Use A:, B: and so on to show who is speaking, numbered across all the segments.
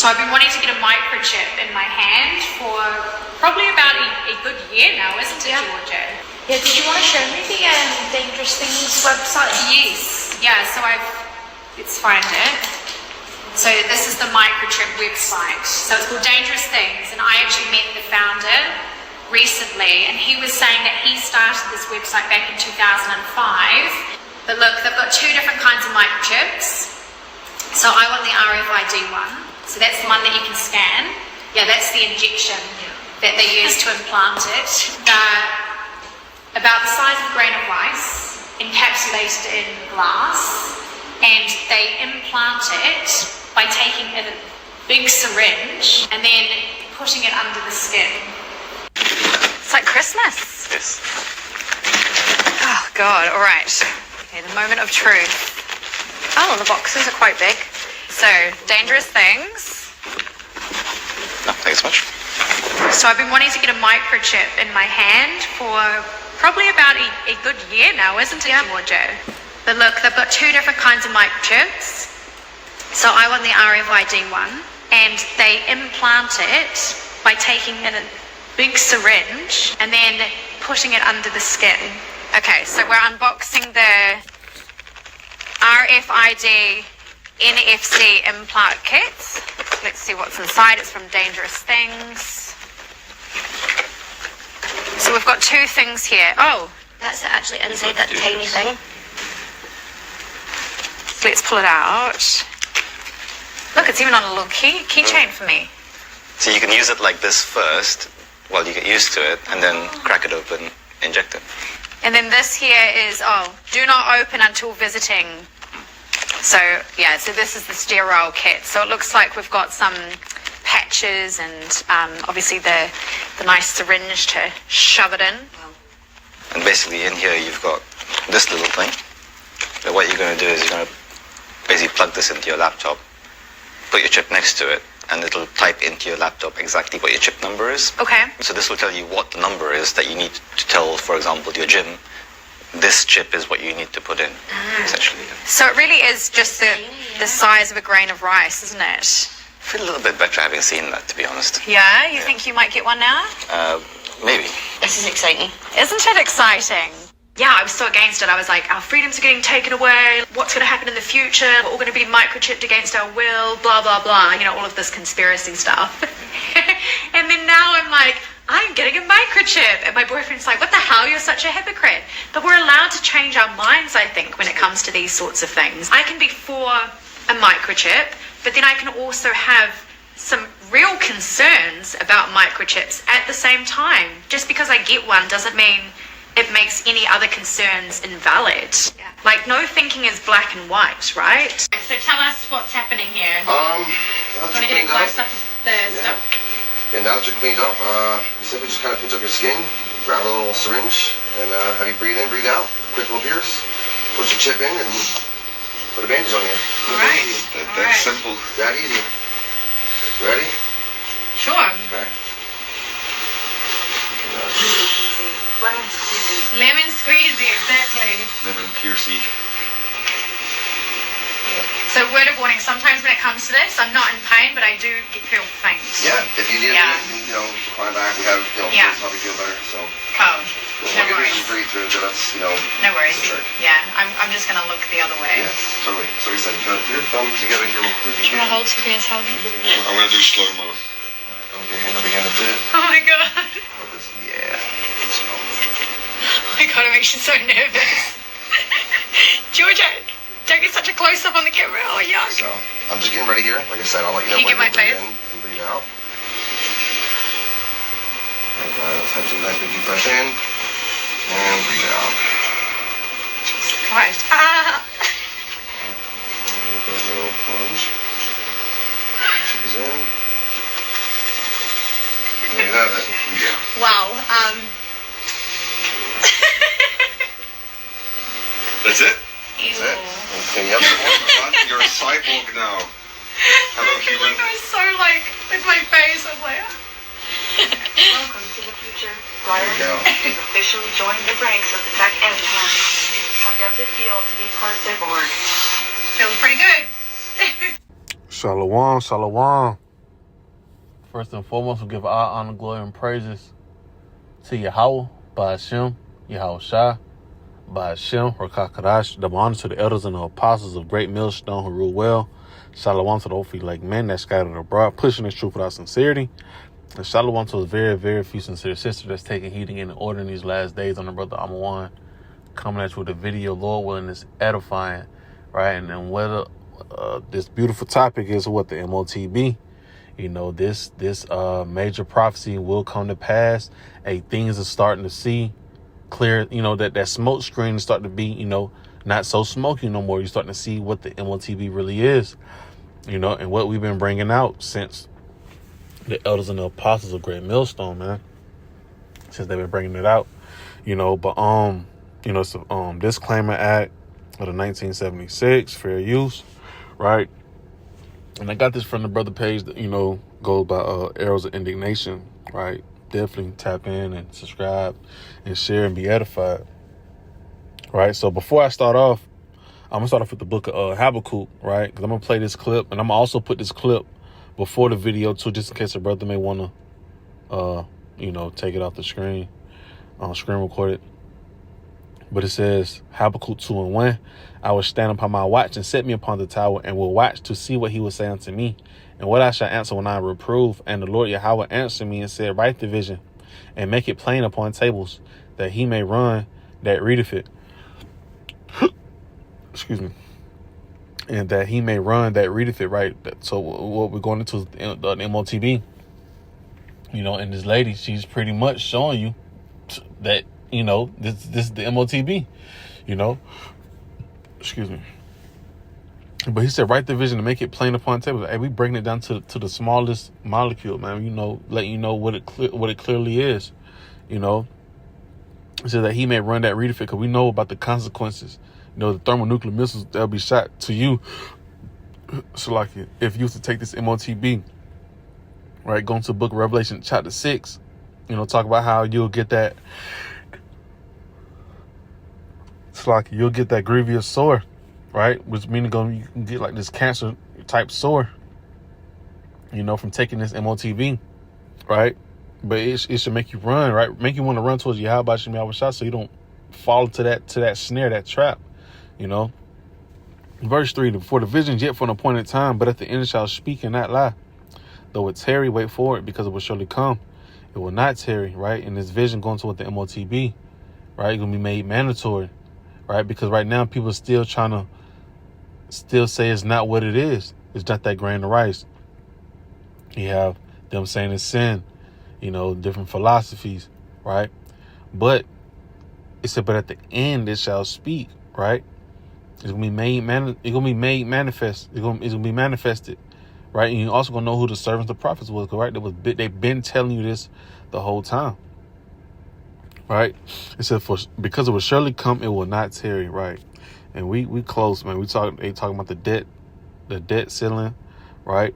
A: So I've been wanting to get a microchip in my hand for probably about a good year now, isn't it, Georgia?
B: Yeah, did you want to show me the Dangerous Things website?
A: Yes. Yeah, so let's find it. So this is the microchip website. So it's called Dangerous Things, and I actually met the founder recently, and he was saying that he started this website back in 2005. But look, they've got two different kinds of microchips. So I want the RFID one. So that's the one that you can scan. Yeah, that's the injection that they use to implant it. They're about the size of a grain of rice, encapsulated in glass, and they implant it by taking a big syringe and then putting it under the skin. It's like Christmas.
C: Yes.
A: Oh, God. All right. Okay, the moment of truth. Oh, the boxes are quite big. So, Dangerous Things.
C: No, thanks so much.
A: So I've been wanting to get a microchip in my hand for probably about a good year now, isn't it, Georgia? But look, they've got two different kinds of microchips. So I want the RFID one, and they implant it by taking a big syringe and then putting it under the skin. Okay, so we're unboxing the RFID NFC implant kits. Let's see what's inside. It's from Dangerous Things. So we've got two things here. Oh,
B: That's actually inside that tiny thing.
A: so let's pull it out. Look, it's even on a little keychain for me.
C: So you can use it like this first while you get used to it, and then crack it open, inject it.
A: And then this here is, do not open until visiting. So, yeah, so this is the sterile kit. So it looks like we've got some patches and obviously the nice syringe to shove it in.
C: And basically in here you've got this little thing. But what you're going to do is you're going to basically plug this into your laptop, put your chip next to it, and it'll type into your laptop exactly what your chip number is.
A: Okay.
C: So this will tell you what the number is that you need to tell, for example, your gym. This chip is what you need to put in, essentially.
A: So it really is just the size of a grain of rice, isn't it?
C: I feel a little bit better having seen that, to be honest.
A: Yeah? You think you might get one now?
C: Maybe.
B: This is exciting.
A: Isn't it exciting? Yeah, I was so against it. I was like, our freedoms are getting taken away. What's going to happen in the future? We're all going to be microchipped against our will, blah, blah, blah. You know, all of this conspiracy stuff. And then now I'm like, I'm getting a microchip. And my boyfriend's like, what the hell? You're such a hypocrite. But we're allowed to change our minds, I think, when it comes to these sorts of things. I can be for a microchip, but then I can also have some real concerns about microchips at the same time. Just because I get one doesn't mean it makes any other concerns invalid.
B: Yeah.
A: Like, no thinking is black and white, right? So tell us what's happening here.
D: Now that
A: Want to
D: you're
A: get
D: cleaned
A: close
D: up,
A: up to the stuff?
D: yeah, now that you're cleaned up, you simply just kind of pinch up your skin, grab a little syringe, and have you breathe in, breathe out, quick little pierce, push the chip in, and put a bandage on you.
A: All right.
D: That's simple. That easy. Ready?
A: Sure.
D: Okay.
A: Lemon squeezy, exactly.
C: Lemon piercy.
A: So word of warning, sometimes when it comes to this, I'm not in pain, but I do feel faint.
D: Yeah, if you need
A: Yeah.
D: anything, climb back, we have,
A: Yeah.
D: probably feel better, so.
A: Oh,
D: We'll
A: no
D: get
A: worries.
D: this breathe through, so that's,
A: No worries.
D: that's right.
A: Yeah, I'm just going to look the other way.
D: Yeah, totally. So we said, put your thumbs together here real quick.
A: Do you want to hold Sophia's hold?
E: I'm gonna do slow-mo.
D: Okay, hand over hand a bit.
A: Oh my god.
D: Yeah. So.
A: Oh my god, it makes you so nervous. Georgia, don't get such a close-up on the camera. Oh, yuck.
D: So, I'm just getting ready here. Like I said, I'll let you know
A: Can you
D: when
A: get my
D: to breathe
A: face?
D: in and breathe out. And let's have some nice big deep breath in and breathe out.
A: Christ. Ah.
D: And a little plunge. Cheese in. There you have it. Yeah.
A: Wow.
E: That's it?
D: That's it. Okay, yep.
E: You're a cyborg now. Hello, human.
A: I was so like, with my face, I was like, ah.
F: Welcome to the future.
D: There you go.
F: You've officially joined the ranks of the tech empire. How does it feel to be part cyborg?
A: Feels pretty good.
G: Shalom, shalom. First and foremost, we give all honor, glory, and praises to Yahweh, Ba'ashem, Yahweh Shai, Ba'ashem, Rakakadash, double honor to the elders and the apostles of Great Millstone who rule well. Shalom to the old like men that scattered abroad, pushing this truth without sincerity. And shalom to those very, very few sincere sisters that's taking heeding and order in these last days on the brother Amawan, coming at you with a video, Lord willing, is edifying, right? And then whether this beautiful topic is what the Motb, you know, this major prophecy will come to pass. Things are starting to see clear, you know, that smoke screen is starting to be, you know, not so smoky no more. You're starting to see what the Motb really is, you know, and what we've been bringing out since the elders and the apostles of Great Millstone, man, since they've been bringing it out, you know. But you know, so Disclaimer Act of the 1976, fair use, right? And I got this from the brother page that, you know, goes by Arrows of Indignation, right? Definitely tap in and subscribe and share and be edified, right? So before I start off, I'm gonna start off with the book of Habakkuk, right? Because I'm gonna play this clip, and I'm gonna also put this clip before the video too, just in case a brother may want to, you know, take it off the screen, screen record it. But it says, Habakkuk 2:1, I will stand upon my watch and set me upon the tower, and will watch to see what he will say unto me, and what I shall answer when I reprove. And the Lord Yahweh answered me and said, write the vision, and make it plain upon tables, that he may run that readeth it. Excuse me. And that he may run that readeth it, right? So what we're going into is the Motb, you know, and this lady, she's pretty much showing you that, you know, this is the Motb, you know. Excuse me. But he said, write the vision to make it plain upon tables. Hey, we breaking it down to the smallest molecule, man. You know, letting you know what it clearly is, you know. So that he may run that readeth it, because we know about the consequences. You know, the thermonuclear missiles that'll be shot to you. So like, if you was to take this Motb, right, going to the book of Revelation chapter 6, you know, talk about how you'll get that. It's like you'll get that grievous sore, right? Which means you can get like this cancer type sore, you know, from taking this Motb, right? But it should make you run, right? Make you want to run towards Yahweh Shai, so you don't fall into that snare, that trap, you know. Verse 3, for the vision yet for an appointed time, but at the end it shall speak and not lie. Though it tarry, wait for it, because it will surely come. It will not tarry, right? And this vision going to what the Motb, right? It's going to be made mandatory, right? Because right now people are still trying to still say it's not what it is. It's not that grain of rice. You have them saying it's sin, you know, different philosophies, right? But it said, but at the end it shall speak, right? It's gonna be made manifest. It's gonna be manifested, right? And you also gonna know who the servants, the prophets was, right? They've been telling you this the whole time, right? It said, because it will surely come, it will not tarry, right? And we close, man. They talking about the debt ceiling, right?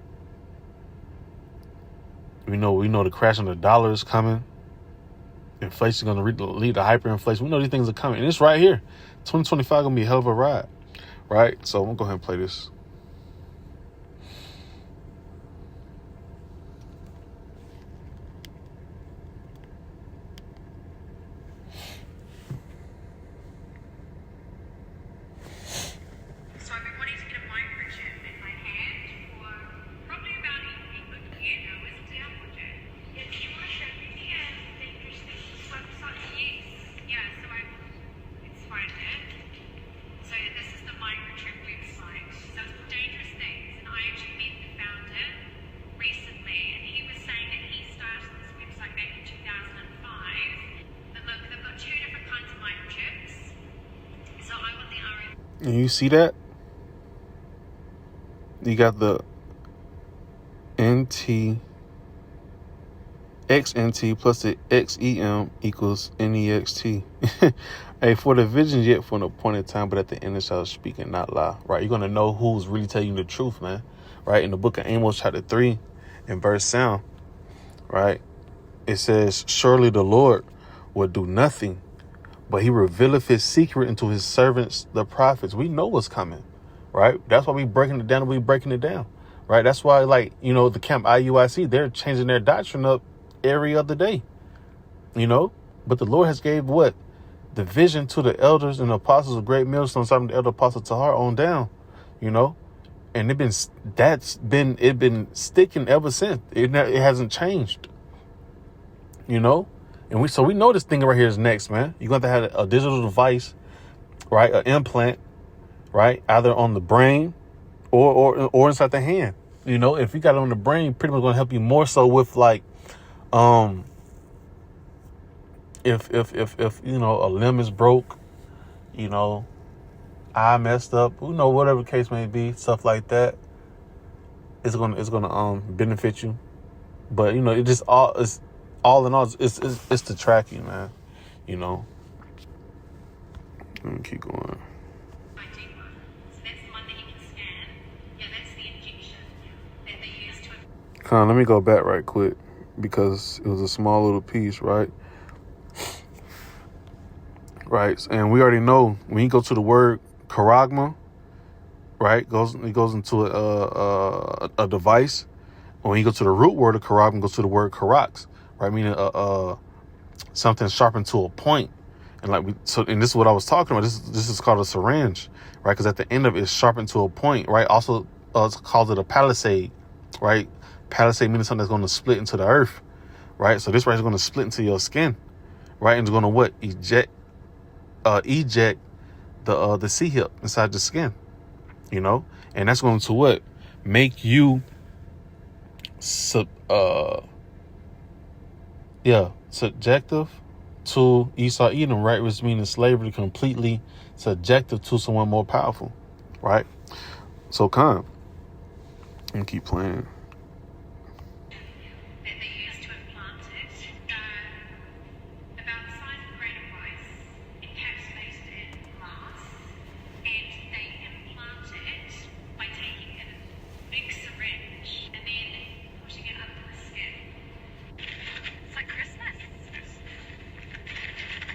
G: We know the crash on the dollar is coming. Inflation is going to lead to hyperinflation. We know these things are coming, and it's right here. 2025 gonna be a hell of a ride, right? So I'm gonna go ahead and play this.
A: So I've been wanting to get a microchip in my hand for probably about a year now. Isn't it, Applejack?
F: Yeah, do you want to show me the interesting website?
A: Yes. Yeah, so it's fine there. So this is the microchip website. So it's called Dangerous Things, and I actually met the founder recently, and he was saying that he started this website back in 2005. And look, they've got two different kinds of microchips. So I got the RF.
G: And you see that? You got the XNT plus the XEM equals NEXT. Hey, for the vision yet for an appointed time, but at the end it shall speak and not lie, right? You're going to know who's really telling you the truth, man, right? In the book of Amos chapter 3 and verse 7, right? It says, surely the Lord will do nothing, but he revealeth his secret unto his servants, the prophets. We know what's coming, right? That's why we breaking it down. right? That's why, like, you know, the camp IUIC, they're changing their doctrine up every other day, you know. But the Lord has gave what? The vision to the elders and the apostles of Great Millstone, starting the elder apostle Tahar on down, you know. And it been sticking ever since. It hasn't changed, you know. And we know this thing right here is next, man. You're going to have a digital device, right? An implant, right? Either on the brain or inside the hand. You know, if you got it on the brain, pretty much going to help you more so with like, if you know, a limb is broke, you know, eye messed up, you know, whatever the case may be, stuff like that, it's gonna benefit you. But you know, it's all in all, it's to track you, man. You know. Let me keep going.
A: So that's the one that you can scan. Yeah, that's the injection that they use to.
G: Let me go back right quick because it was a small little piece, right? Right, and we already know when you go to the word charagma, right, it goes into a device. When you go to the root word of charagma, goes to the word charax, right, meaning something sharpened to a point. And and this is what I was talking about. This is called a syringe, right? Because at the end of it, it's sharpened to a point, right? Also, it's called it a palisade, right? Palisade meaning something that's going to split into the earth, right? So this right is going to split into your skin, right, and it's going to what? Eject the C hip inside the skin, you know, and that's going to what? Make you subjective to Esau Edom, right? Which means slavery, completely subjective to someone more powerful, right? So I'm gonna keep playing.
A: That they use to implant it, about the size of a grain of rice, encapsulated in glass, and they implant it by taking a big syringe and then pushing it under the skin. It's like Christmas.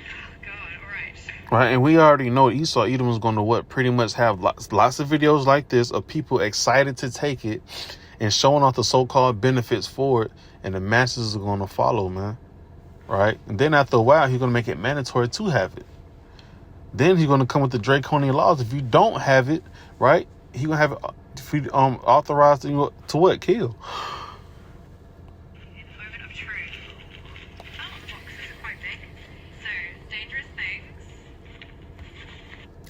A: Oh God! All right.
G: Right, and we already know Esau Edom is going to what? Pretty much have lots of videos like this of people excited to take it and showing off the so-called benefits for it, and the masses are going to follow, man. Right, and then after a while, he's going to make it mandatory to have it. Then he's going to come with the draconian laws. If you don't have it, right, he's going to have it authorized to what? Kill.
F: In the moment of truth. Oh, the box is quite big. So, dangerous things.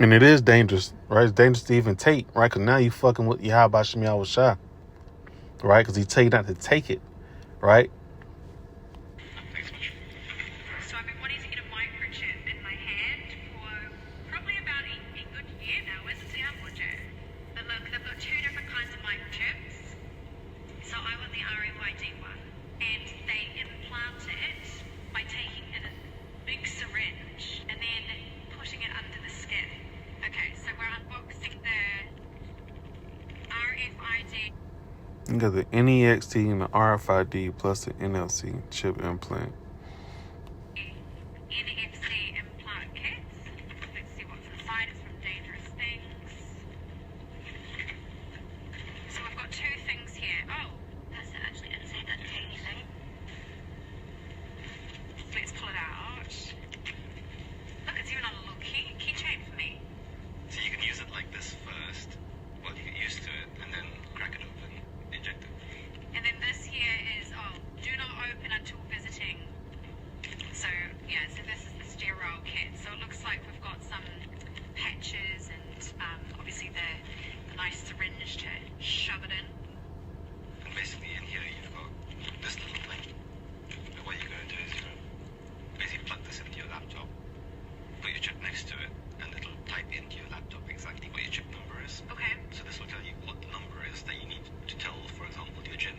G: And it is dangerous, right? It's dangerous to even take, right? Because now you fucking with Yahweh Shem Yahweh Shai, right? Because he tell you not to take it, right?
A: So I've been wanting to get a microchip in my hand for probably about a good year now. Where's the Motb? But look, they've got two different kinds of microchips. So I want the RFID one. And they implant it by taking in a big syringe and then pushing it under the skin. Okay, so we're unboxing the RFID.
G: You got the NEXT and the RFID plus the NFC chip implant.
A: NFC implant kits. Let's see what's inside. It's from Dangerous Things. So we've got two things here. Oh, that's it actually inside that tiny thing. Let's pull it out. Look, it's even on a little keychain for me.
C: So you can use it like this first, well, you get used to it, and then crack it open, eject it.
A: And then this here is, do not open until visiting. So, yeah, so this is the sterile kit. So it looks like we've got some patches and obviously the nice syringe to shove it in.
C: And basically in here you've got this little thing. And what you're going to do is you're going to basically plug this into your laptop, put your chip next to it, and it'll type into your laptop exactly what your chip number is.
A: Okay.
C: So this will tell you what the number is that you need to tell, for example, your gym.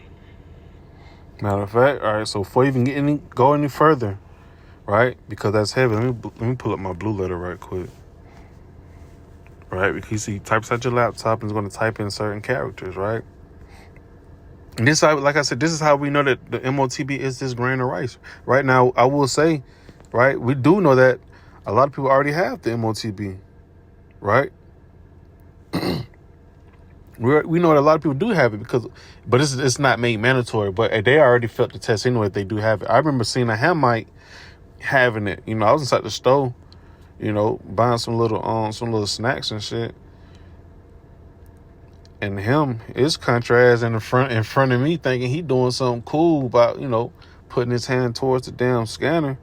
G: Matter of fact, all right. So before you even go any further, right? Because that's heavy. Let me pull up my blue letter right quick. Right, because you see, types out your laptop and it's going to type in certain characters, right? And this, like I said, this is how we know that the Motb is this grain of rice. Right now, I will say, right, we do know that a lot of people already have the Motb, right? We know that a lot of people do have it but it's not made mandatory. But they already felt the test anyway if they do have it. I remember seeing a Hamite having it. You know, I was inside the store, you know, buying some little snacks and shit. And his contrast in front of me thinking he doing something cool about, you know, putting his hand towards the damn scanner.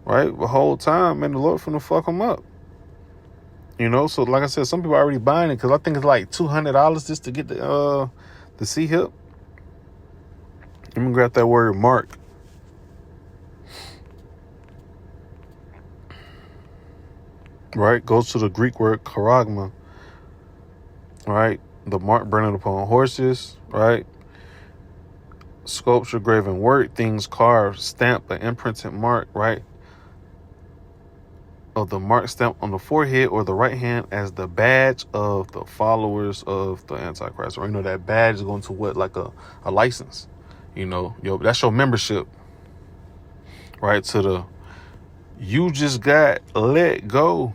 G: Right? The whole time, man, the Lord finna fuck him up. You know, so like I said, some people are already buying it because I think it's like $200 just to get the C-hip. Let me grab that word mark. Right? Goes to the Greek word charagma. Right? The mark burning upon horses. Right? Sculpture, graven work, things carved, stamped, an imprinted mark. Right? Of the mark stamped on the forehead or the right hand as the badge of the followers of the Antichrist. Or, you know, that badge is going to what? Like a license. You know, that's your membership. Right? To the, you just got let go.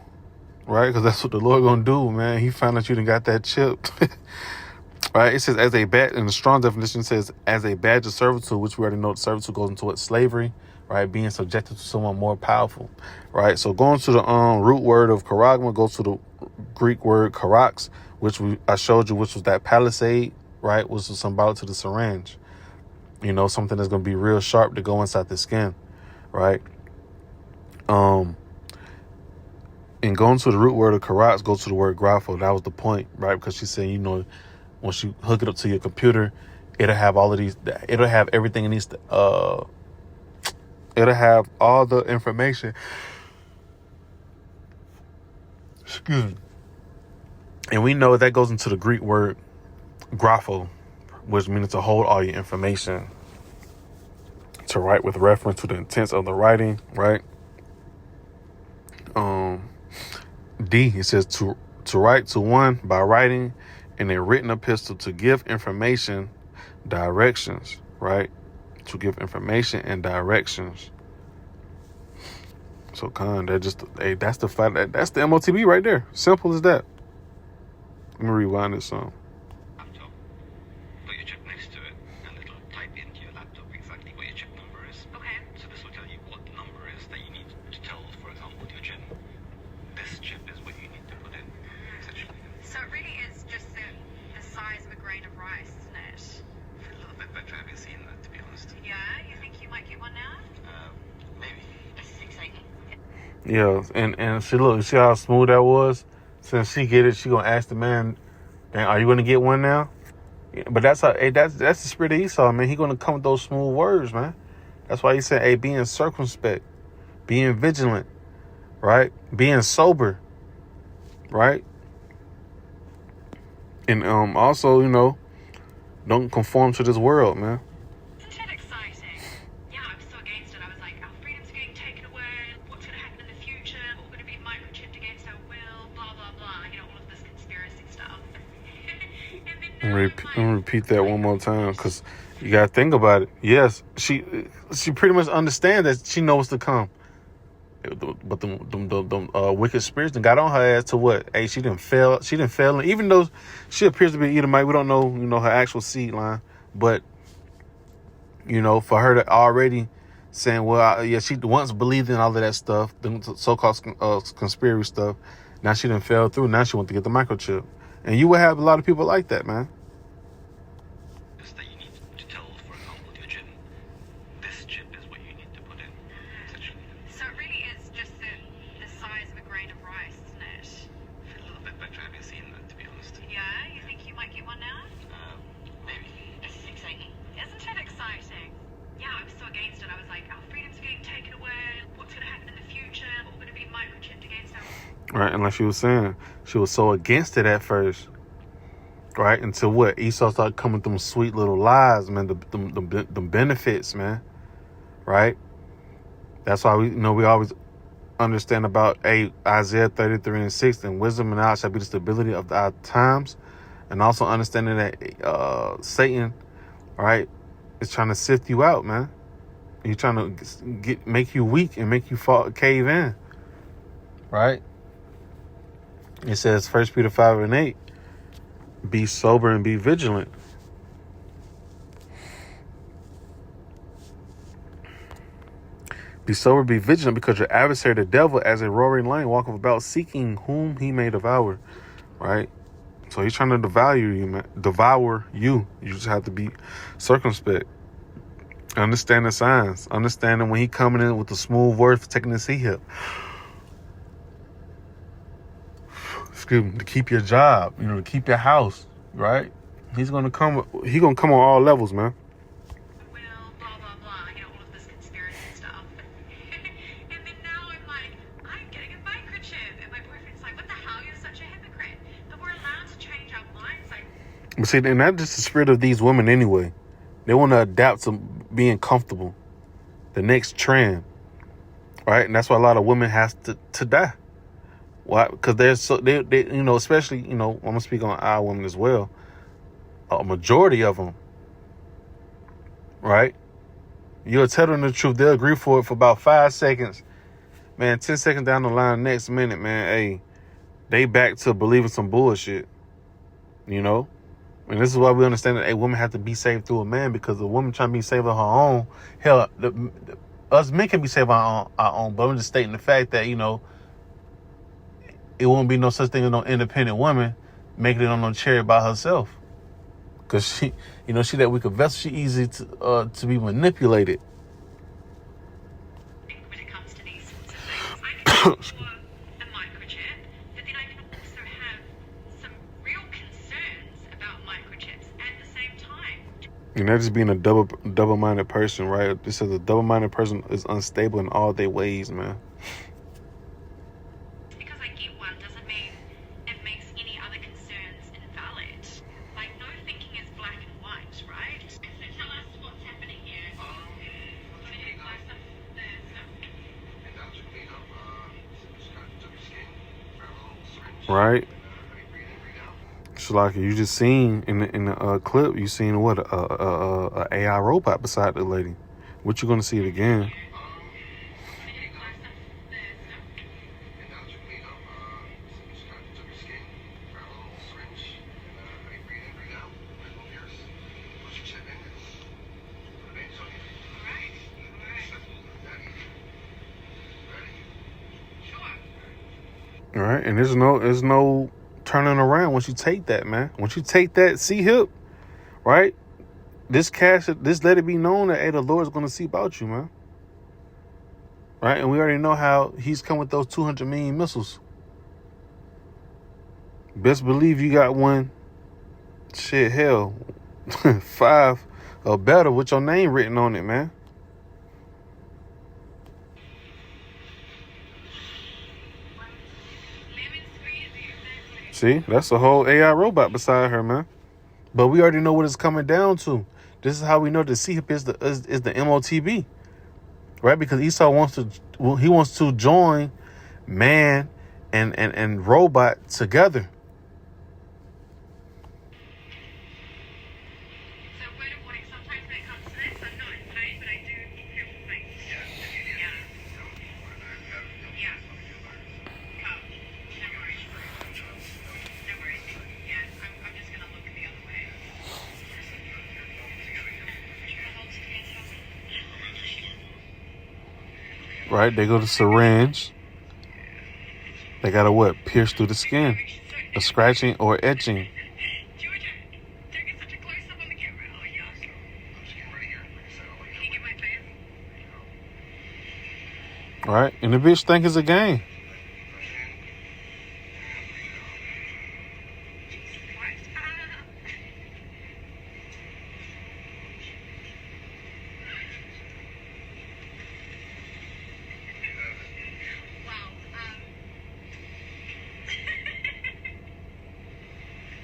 G: Right? Because that's what the Lord going to do, man. He found out you done got that chip. Right? It says as a badge, in the strong definition, it says as a badge of servitude, which we already know servitude goes into what? Slavery. Right, being subjected to someone more powerful, right? So going to the root word of charagma goes to the Greek word charax, which I showed you, which was that palisade, right? Which was symbolic to the syringe, you know, something that's going to be real sharp to go inside the skin, right? And going to the root word of charax goes to the word grapho. That was the point, right? Because she said, you know, once you hook it up to your computer, it'll have all of these. It'll have everything it needs to. It'll have all the information. Excuse me. And we know that goes into the Greek word grapho, which means to hold all your information. To write with reference to the intents of the writing, right? D, it says to write to one by writing in a written epistle to give information, directions, right? To give information and directions. So that's the fact that's the Motb right there. Simple as that. Let me rewind this song.
C: Laptop. Put your chip next to it, and it'll type into your laptop exactly what your chip number is.
F: Okay.
C: So this will tell you what the number is that you need to tell, for example, your chip. This chip is what you need to put in, essentially.
F: So it really is just the size of a grain of rice, isn't it?
C: A little bit better, I haven't seen that, to be honest.
F: Yeah, you think you might get one now?
C: Maybe.
F: This is exciting.
G: Yeah, and see how smooth that was? Since she get it, she gonna ask the man, "And are you gonna get one now?" Yeah, but that's the spirit of Esau, man. He gonna come with those smooth words, man. That's why he said, "Hey, being circumspect, being vigilant, right? Being sober, right? And also, you know, don't conform to this world, man."
F: Isn't it exciting? Yeah, I was so against it. I was like, our freedoms are getting taken away. What's going to happen in the future? We're going to be microchipped against our will. Blah, blah, blah. You know, all of this conspiracy stuff. And then now
G: Let me repeat that one more time, because you gotta think about it. Yes, she pretty much understands that she knows to come. But the wicked spirits got on her ass to what? Hey, she didn't fail. She didn't fail. And even though she appears to be Edomite, we don't know, you know, her actual seed line. But, you know, for her to already saying, well, yeah, she once believed in all of that stuff, the so-called conspiracy stuff. Now she didn't fail through. Now she wants to get the microchip. And you will have a lot of people like that, man.
C: That you need to tell, for example, your chip. This chip is what you need to put in, essentially.
F: So it really is just the size of a grain of rice, isn't it?
C: A little bit better, I haven't seen that, to be honest.
F: Yeah, you think you might get one now?
C: Maybe.
F: This is exciting. Isn't it exciting? Yeah, I was so against it. I was like, our freedoms are getting taken away. What's going to happen in the future? We're going to be microchipped against our...
G: Right, and like she was saying, she was so against it at first, right? Until what? Esau started coming with them sweet little lies, man, the benefits, man, right? That's why we always understand about Isaiah 33:6, and wisdom and knowledge shall be the stability of our times, and also understanding that Satan, right, is trying to sift you out, man. He's trying to make you weak and make you cave in, right? It says 1 Peter 5:8, Be sober and be vigilant. Be sober, be vigilant, because your adversary, the devil, as a roaring lion, walketh about seeking whom he may devour. Right? So he's trying to devour you, man. Devour you. You just have to be circumspect. Understand the signs. Understanding when he coming in with the smooth words, taking the sea hip. Excuse me, to keep your job, to keep your house, right? He's gonna come. He gonna come on all levels, man.
F: will, blah, blah, blah, all of this conspiracy stuff. And then now I'm like, I'm getting a microchip. And my boyfriend's like, what the hell? You're such a hypocrite. But we're allowed to change our minds. Like,
G: But see, and that's just the spirit of these women anyway. They want to adapt to being comfortable. The next trend, right? And that's why a lot of women has to die. Why? Because they're so they especially I'm gonna speak on our women as well. A majority of them, right? You'll tell them the truth, they'll agree for it for about 5 seconds. Man, 10 seconds down the line, next minute, man, hey, they back to believing some bullshit. And this is why we understand that a woman have to be saved through a man, because a woman trying to be saved on her own, hell, us men can be saved on our own, but I'm just stating the fact that, it won't be no such thing as no independent woman making it on no chariot by herself. Because she that weaker vessel, she easy to be manipulated.
F: when it comes to these sorts of things, I can for a microchip, but then I can also have some real concerns about microchips at the same time.
G: And that just being a double-minded person, right? This is a double-minded person is unstable in all their ways, man.
F: Because I get one doesn't mean it makes any other concerns invalid. Like, no thinking is black and white, right? So tell us what's happening here.
D: And now to clean up, just kind of took your skin, grab a little syringe.
G: Right?
D: How you breathe in, breathe out.
G: So like you just seen in the clip, you seen what a AI robot beside the lady. What you gonna see it again?
D: And now to clean up, just kind of took your skin, grab a little syringe, and how you breathe in, breathe out. Quick little pierce. Push your chip in and put a bandage on you.
F: Alright.
D: That easy. Ready?
F: Sure.
G: All right, and there's no turning around once you take that, man. Once you take that C-hip, right? This let it be known that, hey, the Lord is going to see about you, man. Right? And we already know how he's come with those 200 million missiles. Best believe you got one, shit, hell, 5 or better with your name written on it, man.
F: Lemon squeezy, exactly.
G: See, that's a whole AI robot beside her, man. But we already know what it's coming down to. This is how we know the C-hip is the Motb, right? Because Esau wants to join man and robot together.
F: So word of warning, sometimes when it comes to this, I'm not in pain, but I do feel pain. Yeah. Yeah. Come. No worries. No worries. Yeah, I'm just gonna look the other way.
G: Right? They go to syringe. They gotta what? Pierce through the skin. A scratching or etching.
F: Georgia, don't get such a close up on the camera. Oh, yeah.
D: I'm just getting ready here. Like I said, I'll let
F: Can
D: you
F: you get my face?
G: Right? And the bitch think it's a game.
F: Jesus Christ. Wow.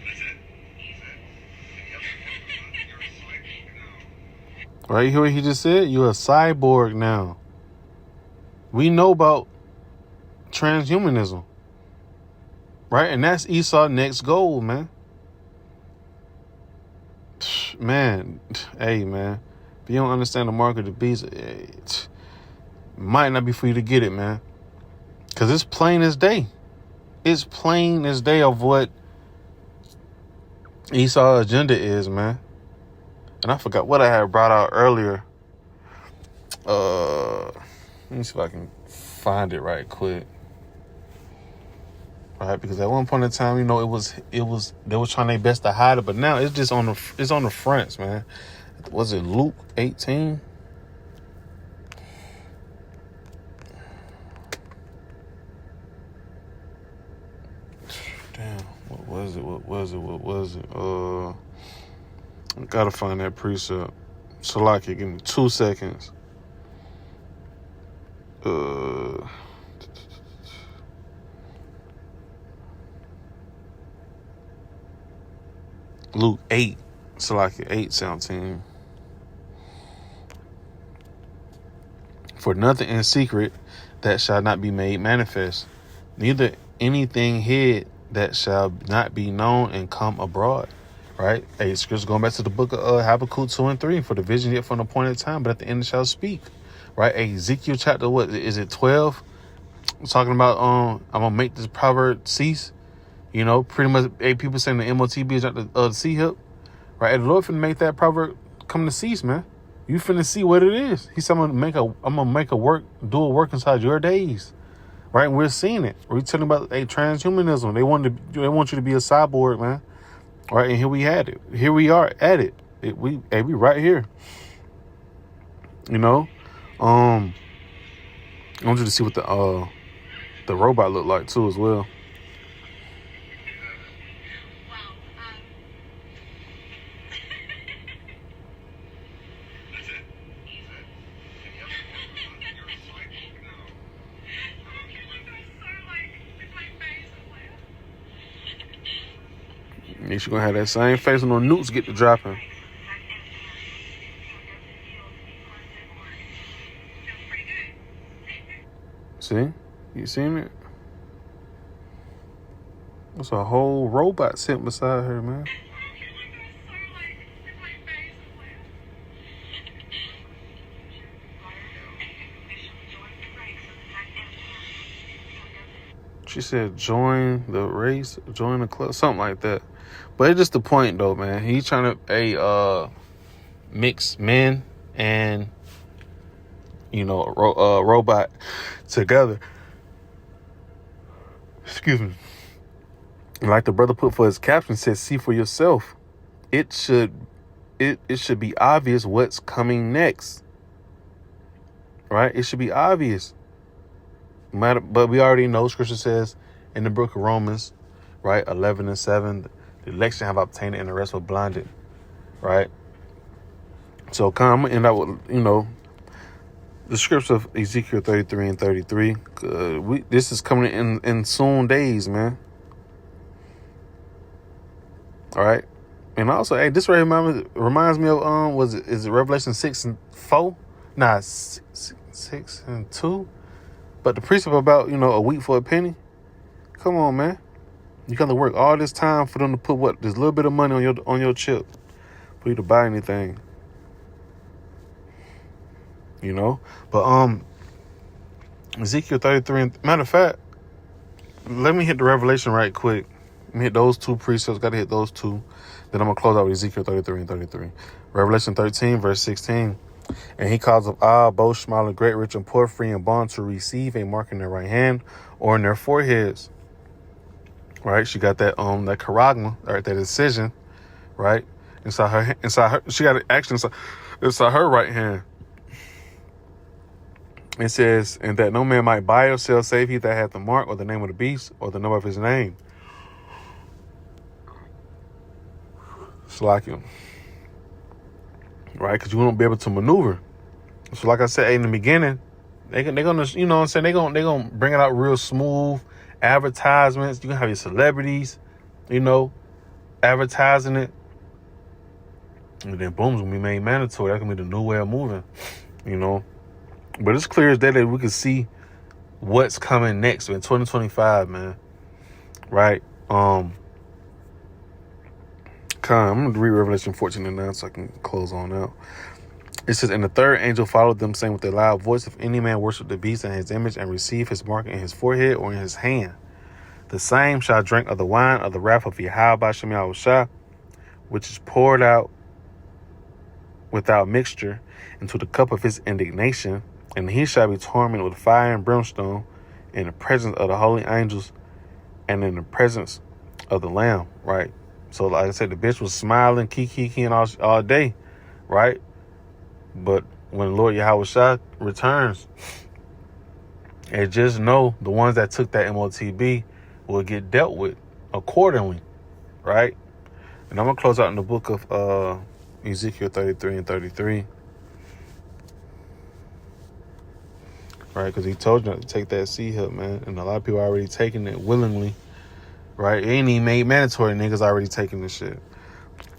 E: That's it.
G: Right? You hear what he just said? You're a cyborg now. We know about transhumanism. Right? And that's Esau's next goal, man. Man, hey, man. If you don't understand the mark of the beast, it might not be for you to get it, man. Because it's plain as day. It's plain as day of what Esau's agenda is, man. And I forgot what I had brought out earlier. Let me see if I can find it right quick. Right, because at one point in time, you know, it was they were trying their best to hide it, but now it's just on the fronts, man. Was it Luke 18? Damn, what was it? I gotta find that precept. Salaki, give me 2 seconds. Luke 8, Salaki 8:17. For nothing in secret that shall not be made manifest, neither anything hid that shall not be known and come abroad. Right? Hey, scripture going back to the book of Habakkuk 2 and 3. For the vision yet for an appointed time, but at the end it shall speak. Right? Hey, Ezekiel chapter, what is it, 12? Talking about I'm gonna make this proverb cease. You know, pretty much, hey, people saying the Motb is at the sea hip. Right? And the Lord finna make that proverb come to cease, man. You finna see what it is. He said, I'm gonna make a work inside your days. Right? And we're seeing it. We're talking about transhumanism. They want you to be a cyborg, man. Right? And here we had it. Here we are at it. We right here. You know? I want you to see what the robot looked like too as well. She's gonna have that same face when the nukes get to dropping. See? You seen it? There's a whole robot sitting beside her, man. She said, join the race, join the club, something like that. But it's just the point, though, man. He's trying to mix men and, you know, a robot together. Excuse me. Like the brother put for his caption, said, see for yourself. It should be obvious what's coming next. Right? It should be obvious. But we already know scripture says in the book of Romans, right, 11:7, the election have obtained it and the rest were blinded. Right? So I'm gonna end up with, you know, the scripture of Ezekiel 33 and 33. This is coming in soon days, man. All right. And also, hey, this reminds me of is it Revelation 6 and 4? Nah, 6 and 2. But the precept about, you know, a wheat for a penny. Come on, man. You got to work all this time for them to put this little bit of money on your chip for you to buy anything. You know, but Ezekiel 33. Matter of fact, let me hit the Revelation right quick. Let me hit those two precepts. Got to hit those two. Then I'm gonna close out with Ezekiel 33 and 33. Revelation 13, verse 16. And he calls of both small and great, rich and poor, free and bond, to receive a mark in their right hand or in their foreheads. Right? She got that that charagma, right? That incision, right? Inside her, she got an action inside her right hand. It says, and that no man might buy or sell save he that hath the mark or the name of the beast or the number of his name. It's like him. Right? Because you won't be able to maneuver. So like I said in the beginning, they're gonna, you know what I'm saying, they're gonna bring it out real smooth. Advertisements. You can have your celebrities, you know, advertising it. And then boom's gonna be made mandatory. That's gonna be the new way of moving, you know. But it's clear as day that we can see what's coming next in 2025, man. Right? I'm going to read Revelation 14 and 9 so I can close on out. It says, and the third angel followed them, saying with a loud voice, if any man worship the beast and his image and receive his mark in his forehead or in his hand, the same shall drink of the wine of the wrath of Yahweh Shem Yahushua, which is poured out without mixture into the cup of his indignation, and he shall be tormented with fire and brimstone in the presence of the holy angels and in the presence of the Lamb, right? So like I said, the bitch was smiling, kikiing all day, right? But when Lord Yahweh Shah returns, and just know the ones that took that Motb will get dealt with accordingly, right? And I'm going to close out in the book of Ezekiel 33 and 33. Right, because he told you not to take that seed hip, man. And a lot of people are already taking it willingly. Right? It ain't even made mandatory. Niggas already taking this shit.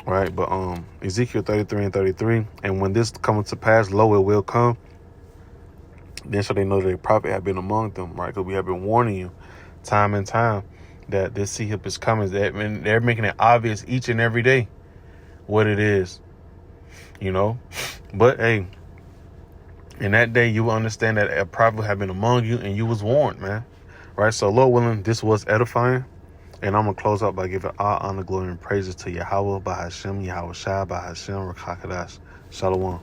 G: Right? But Ezekiel 33 and 33. And when this comes to pass, lo, it will come. Then shall they know that a prophet have been among them. Right? Because we have been warning you time and time that this seed hip is coming. They're making it obvious each and every day what it is. You know? But, hey, in that day, you will understand that a prophet have been among you and you was warned, man. Right? So, Lord willing, this was edifying. And I'm going to close out by giving all honor, glory, and praises to Yahweh, by Hashem, Yahweh Shai, by Hashem, Rakakadash. Shalom.